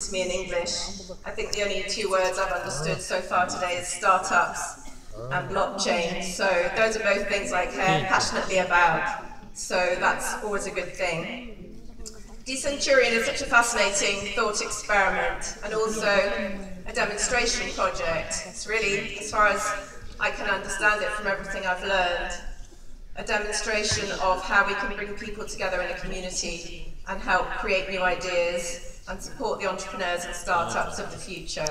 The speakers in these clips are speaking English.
to me in English. I think the only two words I've understood so far today is startups and blockchain. So those are both things I care passionately about. So that's always a good thing. Decenturion is such a fascinating thought experiment and also a demonstration project. It's really, as far as I can understand it from everything I've learned, a demonstration of how we can bring people together in a community and help create new ideas and support the entrepreneurs and startups of the future.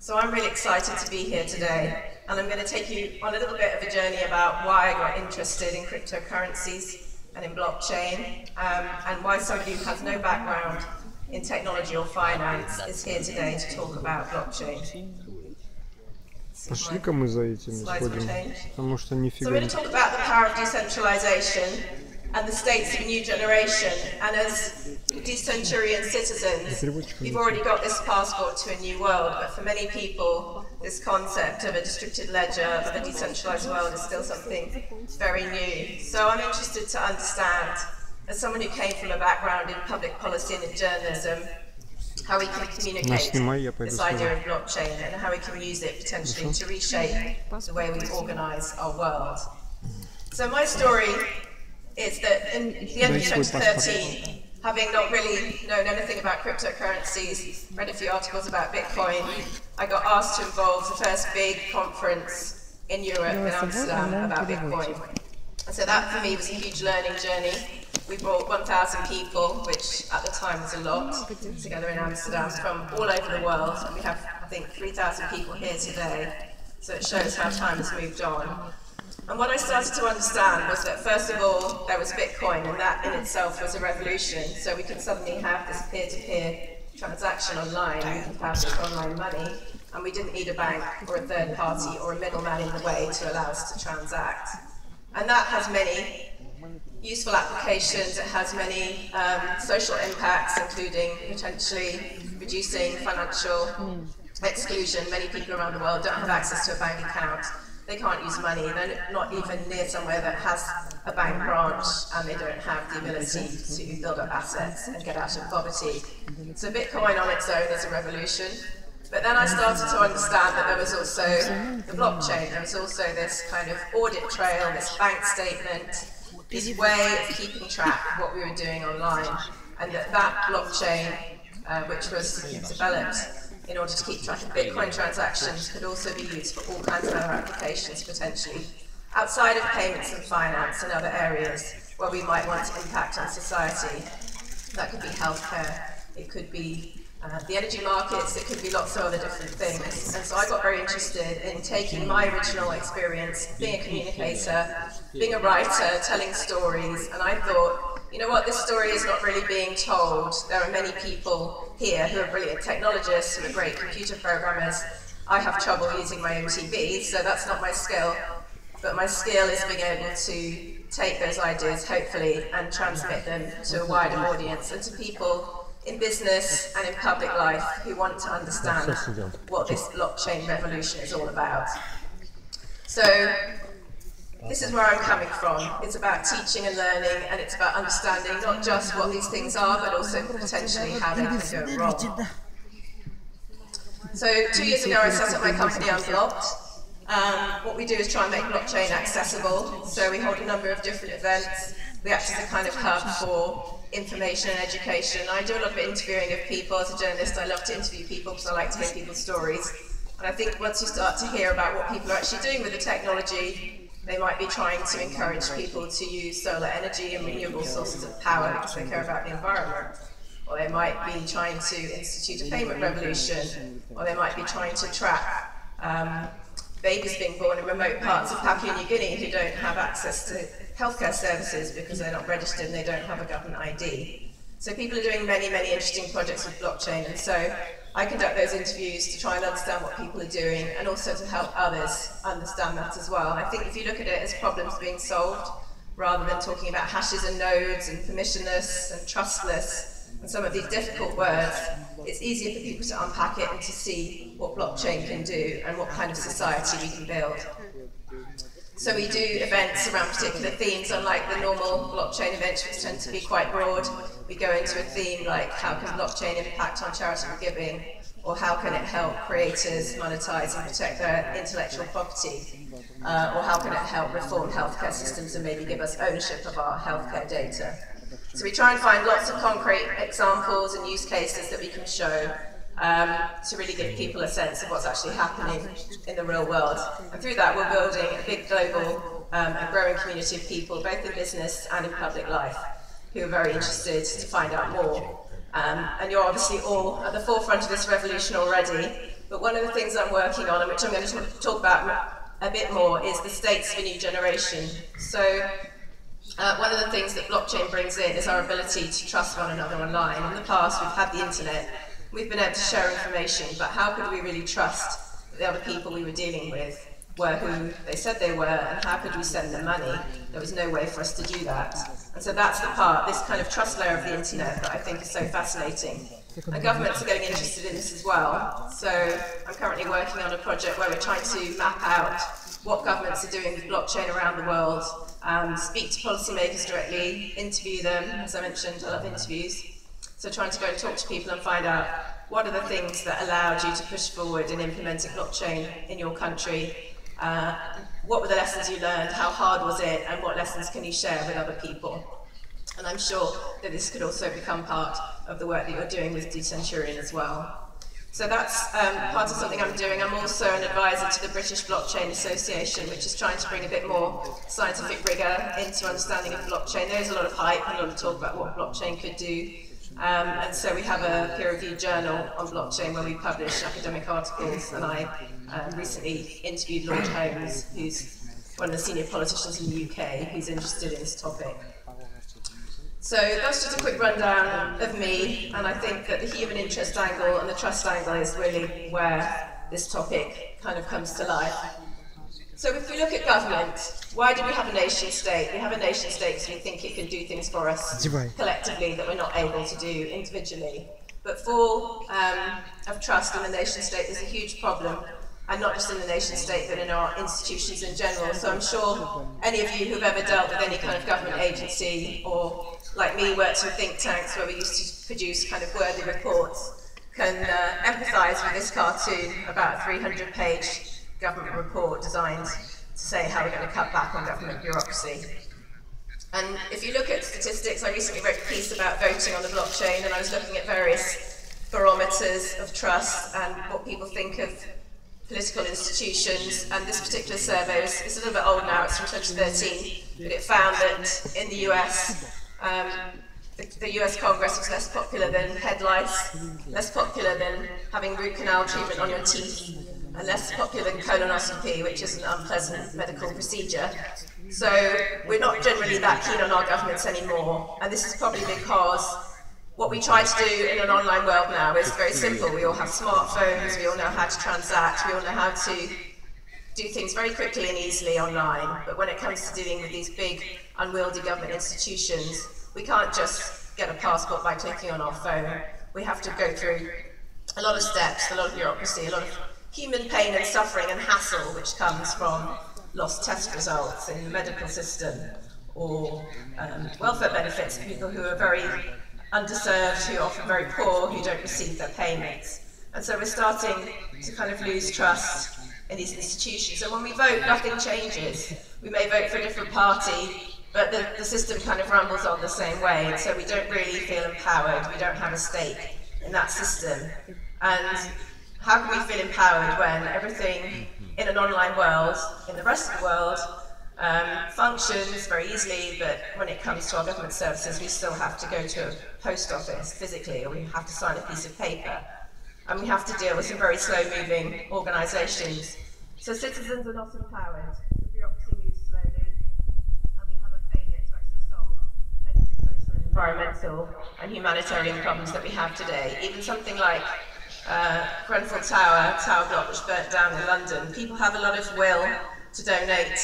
So I'm really excited to be here today, and I'm going to take you on a little bit of a journey about why I got interested in cryptocurrencies and in blockchain, and why somebody who has no background in technology or finance is here today to talk about blockchain. Пошли-ка мы за этим сходим, потому что нифига не... So we're going to talk about the power of decentralization and the states of a new generation. And as Decenturion citizens, we've already got this passport to a new world, but for many people, this concept of a distributed ledger, of a decentralized world, is still something very new. So I'm interested to understand, as someone who came from a background in public policy and in journalism, how we can communicate this idea of blockchain and how we can use it potentially to reshape the way we organize our world. So my story is that in the end of 2013, having not really known anything about cryptocurrencies, read a few articles about Bitcoin, I got asked to involve the first big conference in Europe, in Amsterdam, about Bitcoin. And so that for me was a huge learning journey. We brought 1,000 people, which at the time was a lot, together in Amsterdam from all over the world. And we have, I think, 3,000 people here today. So it shows how time has moved on. And what I started to understand was that, first of all, there was Bitcoin, and that in itself was a revolution. So we could suddenly have this peer-to-peer transaction online, we could have this online money, and we didn't need a bank or a third party or a middleman in the way to allow us to transact. And that has many useful applications. It has many social impacts, including potentially reducing financial exclusion. Many people around the world don't have access to a bank account. They can't use money. They're not even near somewhere that has a bank branch, and they don't have the ability to build up assets and get out of poverty. So Bitcoin on its own is a revolution. But then I started to understand that there was also the blockchain. There was also this kind of audit trail, this bank statement, this way of keeping track of what we were doing online. And that blockchain, which was developed in order to keep track of Bitcoin transactions, could also be used for all kinds of other applications, potentially, outside of payments and finance and other areas where we might want to impact on society. That could be healthcare, it could be the energy markets, it could be lots of other different things. And so I got very interested in taking my original experience, being a communicator, being a writer, telling stories, and I thought, you know what, this story is not really being told. There are many people here who are brilliant technologists, who are great computer programmers. I have trouble using my own TV, so that's not my skill. But my skill is being able to take those ideas, hopefully, and transmit them to a wider audience and to people in business and in public life who want to understand what this blockchain revolution is all about. So this is where I'm coming from. It's about teaching and learning, and it's about understanding not just what these things are, but also potentially how they can go wrong. So 2 years ago I set up my company Unblocked. What we do is try and make blockchain accessible. So we hold a number of different events. We act as a kind of hub for information and education. I do a lot of interviewing of people. As a journalist, I love to interview people because I like to hear people's stories. And I think once you start to hear about what people are actually doing with the technology, they might be trying to encourage people to use solar energy and renewable sources of power because they care about the environment. Or they might be trying to institute a payment revolution. Or they might be trying to track babies being born in remote parts of Papua New Guinea who don't have access to healthcare services because they're not registered and they don't have a government ID. So people are doing many, many interesting projects with blockchain, and so I conduct those interviews to try and understand what people are doing and also to help others understand that as well. And I think if you look at it as problems being solved, rather than talking about hashes and nodes and permissionless and trustless and some of these difficult words, it's easier for people to unpack it and to see what blockchain can do and what kind of society we can build. So we do events around particular themes, unlike the normal blockchain events, which tend to be quite broad. We go into a theme like how can blockchain impact on charitable giving, or how can it help creators monetize and protect their intellectual property, or how can it help reform healthcare systems and maybe give us ownership of our healthcare data. So we try and find lots of concrete examples and use cases that we can show to really give people a sense of what's actually happening in the real world. And through that, we're building a big global and growing community of people, both in business and in public life, who are very interested to find out more. And you're obviously all at the forefront of this revolution already, but one of the things I'm working on, and which I'm going to talk about a bit more, is the states of a new generation. So one of the things that blockchain brings in is our ability to trust one another online. In the past, we've had the internet, we've been able to share information, but how could we really trust that the other people we were dealing with were who they said they were, and how could we send them money? There was no way for us to do that. And so that's the part, this kind of trust layer of the internet, that I think is so fascinating. And governments are getting interested in this as well. So I'm currently working on a project where we're trying to map out what governments are doing with blockchain around the world, speak to policymakers directly, interview them. As I mentioned, I love interviews. So trying to go and talk to people and find out what are the things that allowed you to push forward in implementing blockchain in your country. What were the lessons you learned, how hard was it, and what lessons can you share with other people? And I'm sure that this could also become part of the work that you're doing with Decenturion as well. So that's part of something I'm doing. I'm also an advisor to the British Blockchain Association, which is trying to bring a bit more scientific rigour into understanding of blockchain. There is a lot of hype and a lot of talk about what blockchain could do. And so we have a peer-reviewed journal on blockchain where we publish academic articles, and I recently interviewed Lord Holmes, who's one of the senior politicians in the UK, who's interested in this topic. So that's just a quick rundown of me, and I think that the human interest angle and the trust angle is really where this topic kind of comes to life. So if we look at government, why do we have a nation state? We have a nation state because we think it can do things for us collectively that we're not able to do individually. But fall of trust in the nation state is a huge problem, and not just in the nation state, but in our institutions in general. So I'm sure any of you who've ever dealt with any kind of government agency, or like me, worked in think tanks where we used to produce kind of worthy reports, can empathise with this cartoon about a 300-page government report designed to say how we're going to cut back on government bureaucracy. And if you look at statistics, I recently wrote a piece about voting on the blockchain, and I was looking at various barometers of trust and what people think of political institutions. And this particular survey is a little bit old now, it's from 2013, but it found that in the US, the US Congress was less popular than head lice, less popular than having root canal treatment on your teeth, and less popular than colonoscopy, which is an unpleasant medical procedure. So we're not generally that keen on our governments anymore, and this is probably because what we try to do in an online world now is very simple. We all have smartphones, we all know how to transact, we all know how to do things very quickly and easily online, but when it comes to dealing with these big, unwieldy government institutions, we can't just get a passport by clicking on our phone. We have to go through a lot of steps, a lot of bureaucracy, a lot of human pain and suffering and hassle which comes from lost test results in the medical system, or welfare benefits for people who are very underserved, who are often very poor, who don't receive their payments. And so we're starting to kind of lose trust in these institutions. And when we vote, nothing changes. We may vote for a different party, but the system kind of rumbles on the same way, and so we don't really feel empowered. We don't have a stake in that system. And how can we feel empowered when everything in an online world, in the rest of the world, functions very easily, but when it comes to our government services, we still have to go to a post office physically, or we have to sign a piece of paper, and we have to deal with some very slow-moving organisations. So citizens are not empowered, the bureaucracy moves slowly, and we have a failure to actually solve many of the social and environmental and humanitarian problems that we have today. Even something like Grenfell Tower block, which burnt down in London. People have a lot of will to donate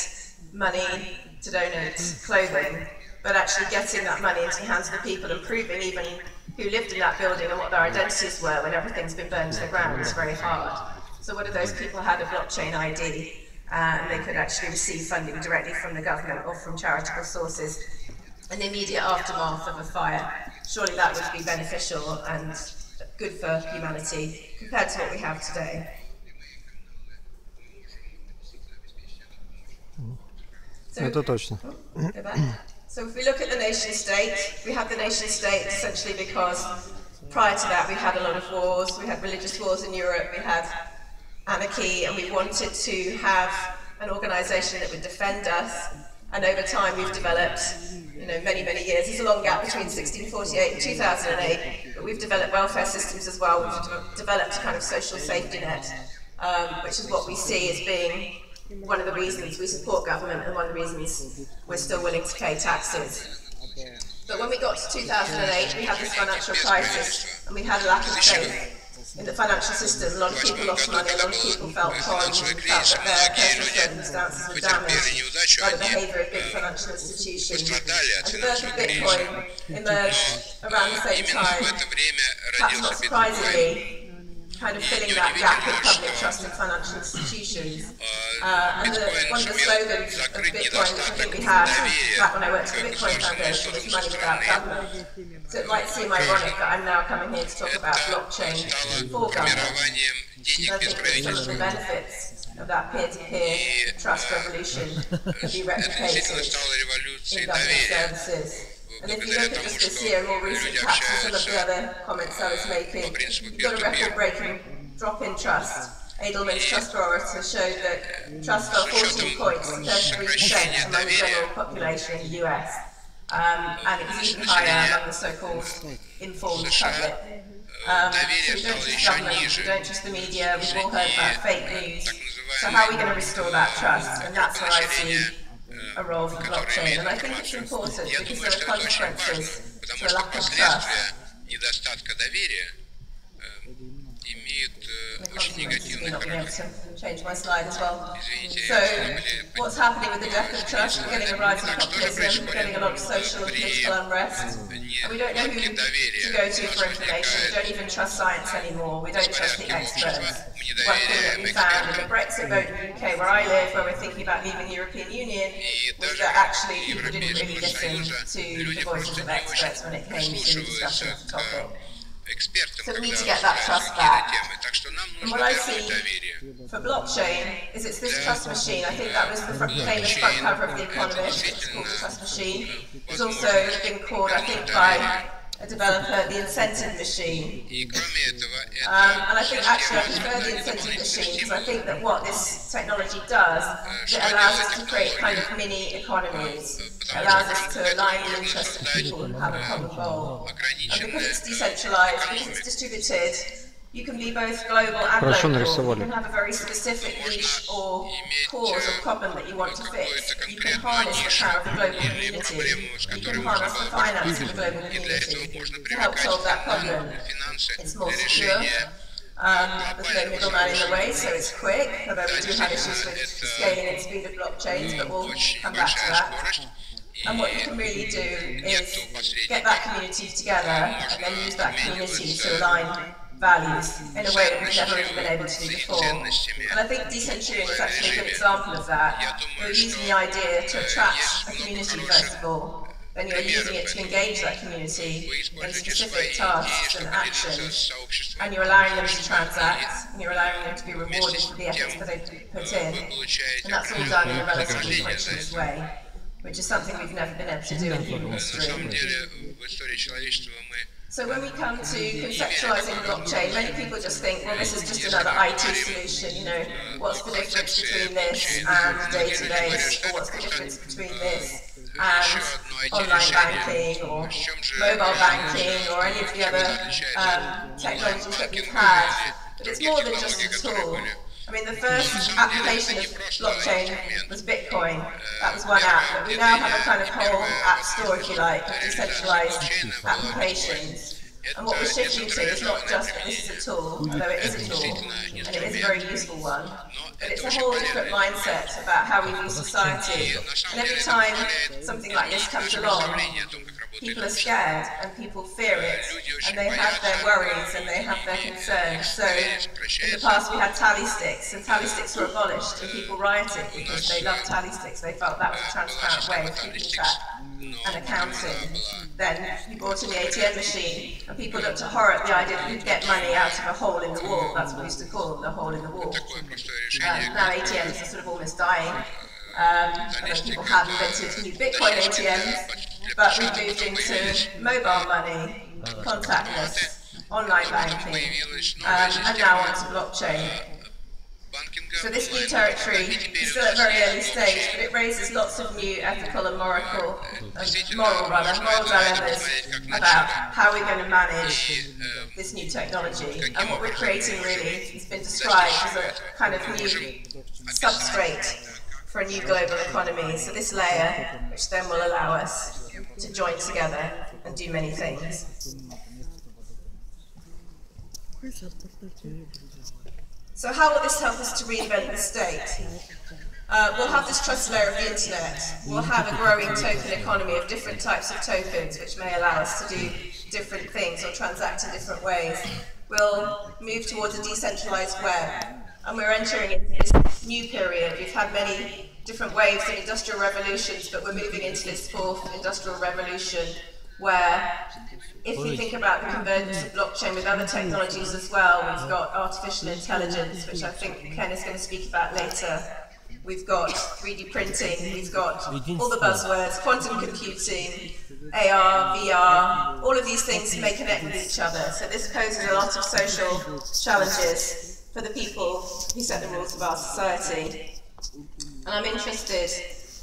money, to donate clothing, but actually getting that money into the hands of the people and proving even who lived in that building and what their identities were when everything's been burned to the ground is very hard. So what if those people had a blockchain ID and they could actually receive funding directly from the government or from charitable sources in the immediate aftermath of a fire. Surely that would be beneficial and good for humanity compared to what we have today. Это точно. So if we look at the nation state, we have the nation state essentially because prior to that we had a lot of wars, we had religious wars in Europe, we had anarchy, and we wanted to have an organisation that would defend us. And over time we've developed, many, many years. There's a long gap between 1648 and 2008, but we've developed welfare systems as well. We've developed a kind of social safety net, which is what we see as being one of the reasons we support government and one of the reasons we're still willing to pay taxes. But when we got to 2008, we had this financial crisis and we had a lack of faith in the financial system. A lot of people lost money, a lot of people felt conned and felt that their personal circumstances were damaged by the behaviour of big financial institutions. And the birth of Bitcoin emerged around the same time, perhaps not surprisingly, kind of filling that gap in public trust in financial institutions. And one of the slogans of Bitcoin, which I think we had back when I worked at the Bitcoin Foundation, was money without government. So it might seem ironic that I'm now coming here to talk about blockchain for government. And I think that some of the benefits of that peer-to-peer trust revolution can be replicated in government services. And if you look at just this year, more recent perhaps than some of the other comments I was making, you've got a record-breaking drop in trust. Edelman's trust barometer showed that trust fell 14 points to 33% among the general population in the US. And it was even higher among the so-called informed public. So we don't trust government, we don't trust the media, we've all heard about fake news. So how are we going to restore that trust? And that's where I see a role for blockchain. And I think it's important because there are consequences to a lack of trust. Change my slide as well. So, what's happening with the death of trust? We're getting a rise in populism, we're getting a lot of social and political unrest, and we don't know who to go to for information. We don't even trust science anymore, we don't trust the experts. One thing that we found in the Brexit vote in the UK, where I live, where we're thinking about leaving the European Union, was that actually people didn't really listen to the voices of experts when it came to discussion of the topic. So we need to get that trust back. And what I see for blockchain is it's this trust machine. I think that was the famous front cover of The Economist. It's called the trust machine. It's also been called, I think, by a developer, the incentive machine. And I think actually I prefer the incentive machine because I think that what this technology does is it allows us to create kind of mini economies. It allows us to align the interests of people who have a common goal. And because it's decentralized, because it's distributed, you can be both global and local. You can have a very specific niche or cause or problem that you want to fix. You can harness the power of the global community. You can harness the finance of the global community to help solve that problem. It's more secure. There's no middleman in the way, so it's quick, although we do have issues with scaling and speed of blockchains, but we'll come back to that. And what you can really do is get that community together and then use that community to align values in a way that we've never really been able to do before. And I think Decenturion is actually a good example of that. You're using the idea to attract a community first of all, then you're using it to engage that community in specific tasks and actions, and you're allowing them to transact, and you're allowing them to be rewarded for the efforts that they put in. And that's all done in a relatively conscious way, which is something we've never been able to do in human history. So when we come to conceptualizing blockchain, many people just think, well, this is just another IT solution, what's the difference between this and database, or what's the difference between this and online banking, or mobile banking, or any of the other technologies that we've had. But it's more than just a tool. I mean, the first application of blockchain was Bitcoin. That was one app, but we now have a kind of whole app store, if you like, of decentralized applications. And what we're shifting to is not just that this is a tool, although it is a tool, and it is a very useful one, but it's a whole different mindset about how we view society. And every time something like this comes along, people are scared and people fear it, and they have their worries and they have their concerns. So in the past we had tally sticks, and tally sticks were abolished, and people rioted because they loved tally sticks. They felt that was a transparent way of keeping track and accounting. Then you brought in the ATM machine, and people looked at horror at the idea that you'd get money out of a hole in the wall. That's what we used to call them, the hole in the wall. Now ATMs are sort of almost dying. People have invented new Bitcoin ATMs, but we've moved into mobile money, contactless, online banking, and now onto blockchain. So this new territory is still at a very early stage, but it raises lots of new ethical and moral dilemmas about how we're going to manage this new technology. And what we're creating really has been described as a kind of new substrate for a new global economy. So this layer, which then will allow us to join together and do many things. So how will this help us to reinvent the state? We'll have this trust layer of the internet. We'll have a growing token economy of different types of tokens, which may allow us to do different things or transact in different ways. We'll move towards a decentralized web, and we're entering into this new period. We've had many different waves of industrial revolutions, but we're moving into this fourth industrial revolution where, if you think about the convergence of blockchain with other technologies as well, we've got artificial intelligence, which I think Ken is going to speak about later. We've got 3D printing, we've got all the buzzwords, quantum computing, AR, VR, all of these things may connect with each other. So this poses a lot of social challenges for the people who set the rules of our society. And I'm interested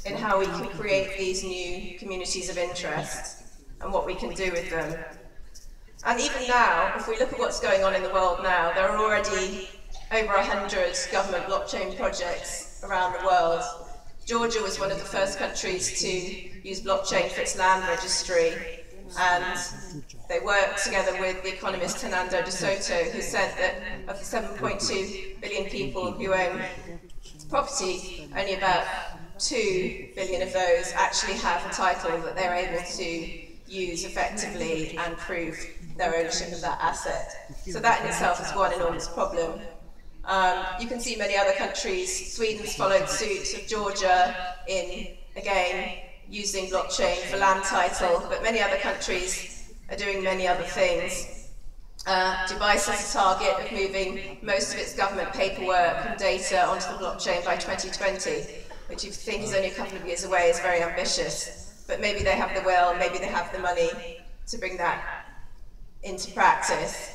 in how we can create these new communities of interest and what we can do with them. And even now, if we look at what's going on in the world now, there are already over 100 government blockchain projects around the world. Georgia was one of the first countries to use blockchain for its land registry, and they worked together with the economist Hernando de Soto, who said that of the 7.2 billion people who own property, only about 2 billion of those actually have a title that they're able to use effectively and prove their ownership of that asset. So that in itself is one enormous problem. You can see many other countries. Sweden's followed suit of Georgia in, again, using blockchain for land title, but many other countries are doing many other things. Dubai set a target of moving most of its government paperwork and data onto the blockchain by 2020, which you think is only a couple of years away is very ambitious. But maybe they have the will, maybe they have the money to bring that into practice.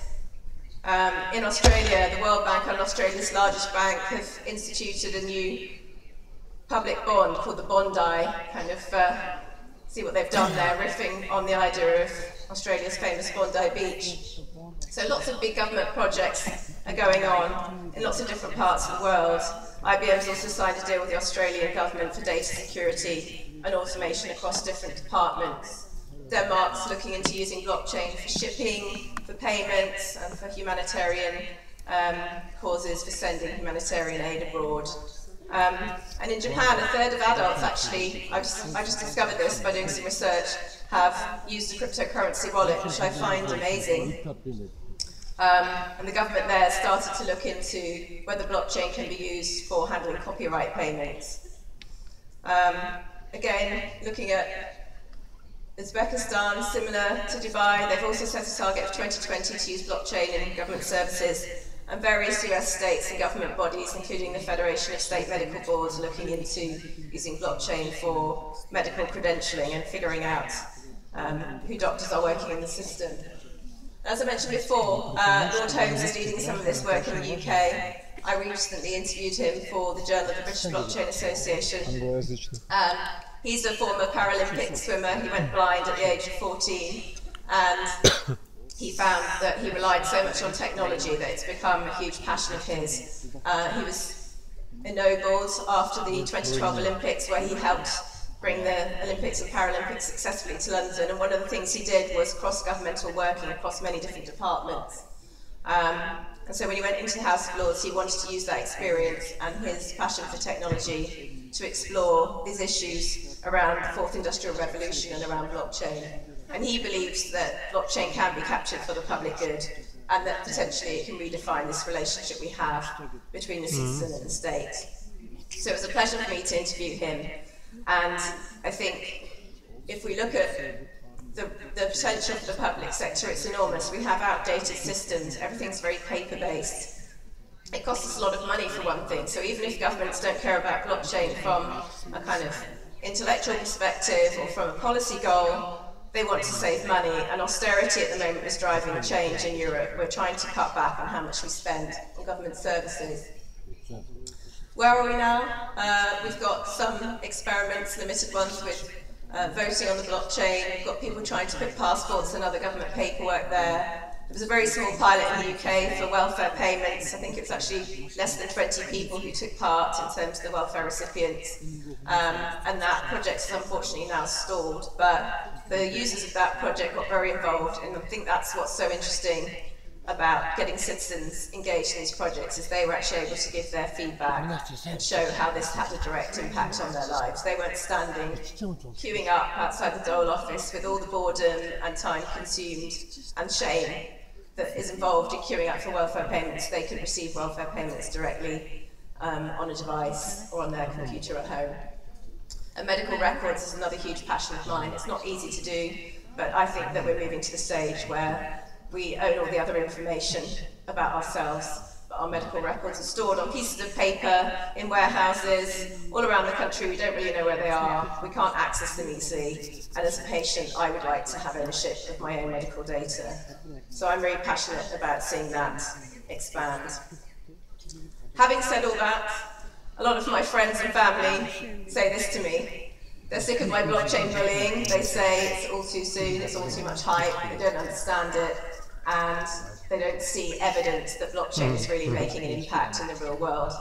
In Australia, the World Bank and Australia's largest bank have instituted a new public bond called the Bondi, kind of see what they've done there, riffing on the idea of Australia's famous Bondi Beach. So lots of big government projects are going on in lots of different parts of the world. IBM's also signed a deal with the Australian government for data security and automation across different departments. Denmark's looking into using blockchain for shipping, for payments, and for humanitarian causes, for sending humanitarian aid abroad. And in Japan, a third of adults actually, I just discovered this by doing some research, have used a cryptocurrency wallet, which I find amazing. And the government there started to look into whether blockchain can be used for handling copyright payments. Again, looking at Uzbekistan, similar to Dubai, they've also set a target of 2020 to use blockchain in government services, and various US states and government bodies, including the Federation of State Medical Boards, are looking into using blockchain for medical credentialing and figuring out who doctors are working in the system. As I mentioned before, Lord Holmes is leading some of this work in the UK. I recently interviewed him for the Journal of the British Blockchain Association. He's a former Paralympic swimmer. He went blind at the age of 14, and he found that he relied so much on technology that it's become a huge passion of his. He was ennobled after the 2012 Olympics, where he helped bring the Olympics and Paralympics successfully to London, and one of the things he did was cross-governmental working across many different departments. And so when he went into the House of Lords, he wanted to use that experience and his passion for technology to explore these issues around the Fourth Industrial Revolution and around blockchain. And he believes that blockchain can be captured for the public good, and that potentially it can redefine this relationship we have between the citizen and the state. So it was a pleasure for me to interview him. And I think if we look at the potential for the public sector, it's enormous. We have outdated systems, everything's very paper-based. It costs us a lot of money for one thing, so even if governments don't care about blockchain from a kind of intellectual perspective or from a policy goal, they want to save money, and austerity at the moment is driving change in Europe. We're trying to cut back on how much we spend on government services. Where are we now? We've got some experiments, limited ones, with voting on the blockchain. We've got people trying to put passports and other government paperwork there. There was a very small pilot in the UK for welfare payments. I think it's actually less than 20 people who took part in terms of the welfare recipients. And that project is unfortunately now stalled. But the users of that project got very involved, and I think that's what's so interesting about getting citizens engaged in these projects, is they were actually able to give their feedback and show how this had a direct impact on their lives. They weren't standing, queuing up outside the dole office with all the boredom and time consumed and shame that is involved in queuing up for welfare payments. They could receive welfare payments directly on a device or on their computer at home. And medical records is another huge passion of mine. It's not easy to do, but I think that we're moving to the stage where we own all the other information about ourselves, but our medical records are stored on pieces of paper in warehouses all around the country. We don't really know where they are. We can't access them easily. And as a patient, I would like to have ownership of my own medical data. So I'm very passionate about seeing that expand. Having said all that, a lot of my friends and family say this to me. They're sick of my blockchain bullying. They say it's all too soon, it's all too much hype, they don't understand it, and they don't see evidence that blockchain is really making an impact in the real world.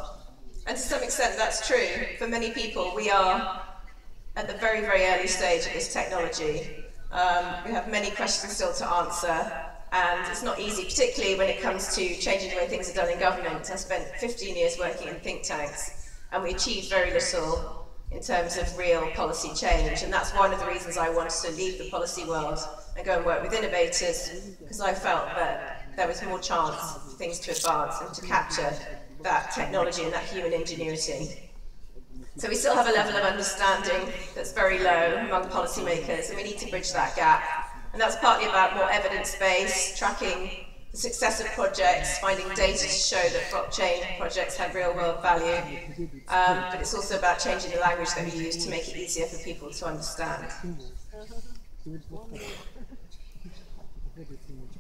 And to some extent that's true. For many people, we are at the very, very early stage of this technology. We have many questions still to answer, and it's not easy, particularly when it comes to changing the way things are done in government. I spent 15 years working in think tanks, and we achieved very little in terms of real policy change, and that's one of the reasons I wanted to leave the policy world and go and work with innovators, because I felt that there was more chance for things to advance and to capture that technology and that human ingenuity. So we still have a level of understanding that's very low among policymakers, and we need to bridge that gap. And that's partly about more evidence-based, tracking the success of projects, finding data to show that blockchain projects have real-world value, but it's also about changing the language that we use to make it easier for people to understand.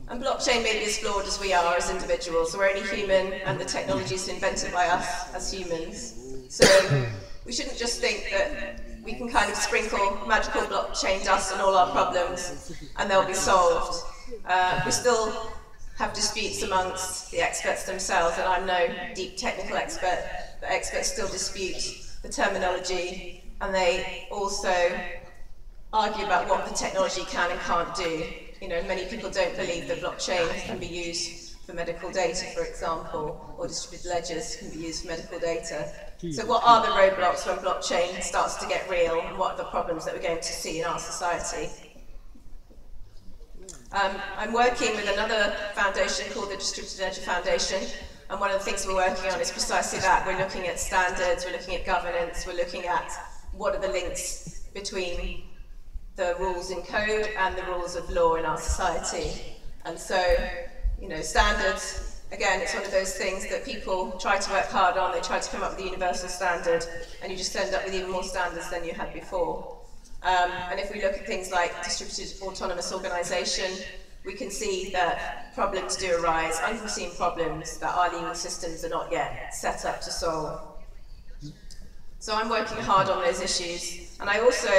And blockchain may be as flawed as we are as individuals. We're only human, and the technology is invented by us as humans. So we shouldn't just think that we can kind of sprinkle magical blockchain dust on all our problems and they'll be solved. We still have disputes amongst the experts themselves, and I'm no deep technical expert, but experts still dispute the terminology, and they also argue about what the technology can and can't do. You know, many people don't believe that blockchain can be used for medical data, for example, or distributed ledgers can be used for medical data. So what are the roadblocks when blockchain starts to get real, and what are the problems that we're going to see in our society? I'm working with another foundation called the Distributed Ledger Foundation, and one of the things we're working on is precisely that. We're looking at standards, we're looking at governance, we're looking at what are the links between the rules in code and the rules of law in our society. And so, you know, standards, again, it's one of those things that people try to work hard on. They try to come up with a universal standard, and you just end up with even more standards than you had before. And if we look at things like distributed autonomous organisation, we can see that problems do arise, unforeseen problems that our legal systems are not yet set up to solve. So I'm working hard on those issues, and I also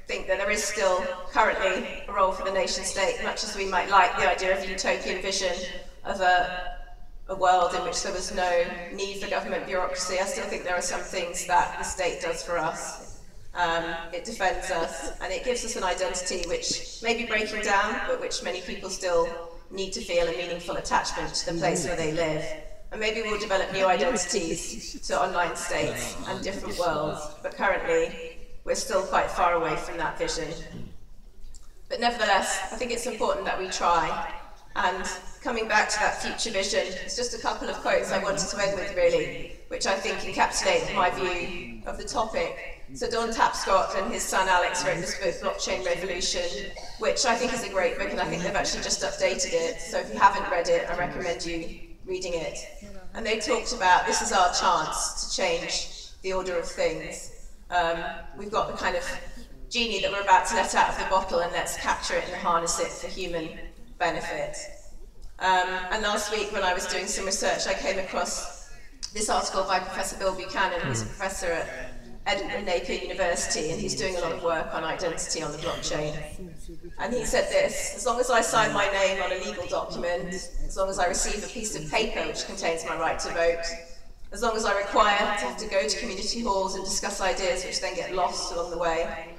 think that there is still currently a role for the nation state, much as we might like the idea of a utopian vision of a world in which there was no need for government bureaucracy. I still think there are some things that the state does for us. It defends us, and it gives us an identity which may be breaking down, but which many people still need to feel a meaningful attachment to the place where they live. And maybe we'll develop new identities to online states and different worlds, but currently we're still quite far away from that vision. But nevertheless, I think it's important that we try. And coming back to that future vision, it's just a couple of quotes I wanted to end with, really, which I think encapsulate my view of the topic. So Don Tapscott and his son Alex wrote this book, Blockchain Revolution, which I think is a great book, and I think they've actually just updated it. So if you haven't read it, I recommend you reading it. And they talked about, this is our chance to change the order of things. We've got the kind of genie that we're about to let out of the bottle, and let's capture it and harness it for human benefit. And last week when I was doing some research, I came across this article by Professor Bill Buchanan, who's a professor at Edinburgh Napier University, and he's doing a lot of work on identity on the blockchain. And he said this: as long as I sign my name on a legal document, as long as I receive a piece of paper which contains my right to vote, as long as I require to have to go to community halls and discuss ideas which then get lost along the way,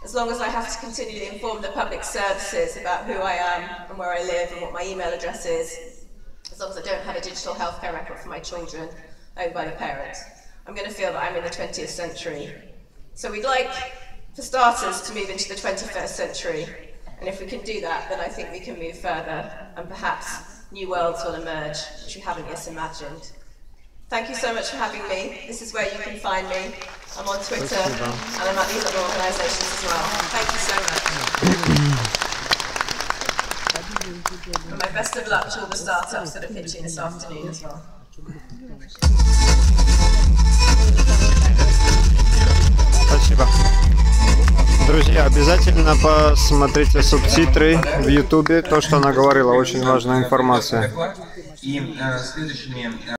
as long as I have to continually inform the public services about who I am and where I live and what my email address is, as long as I don't have a digital healthcare record for my children owned by the parents, I'm going to feel that I'm in the 20th century. So we'd like, for starters, to move into the 21st century. And if we can do that, then I think we can move further, and perhaps new worlds will emerge, which we haven't yet imagined. Thank you so much for having me. This is where you can find me. I'm on Twitter, and I'm at these other organisations as well. Thank you so much. And my best of luck to all the startups that are pitching this afternoon as well. Спасибо. Друзья, обязательно посмотрите субтитры в YouTube. То, что она говорила, очень важная информация.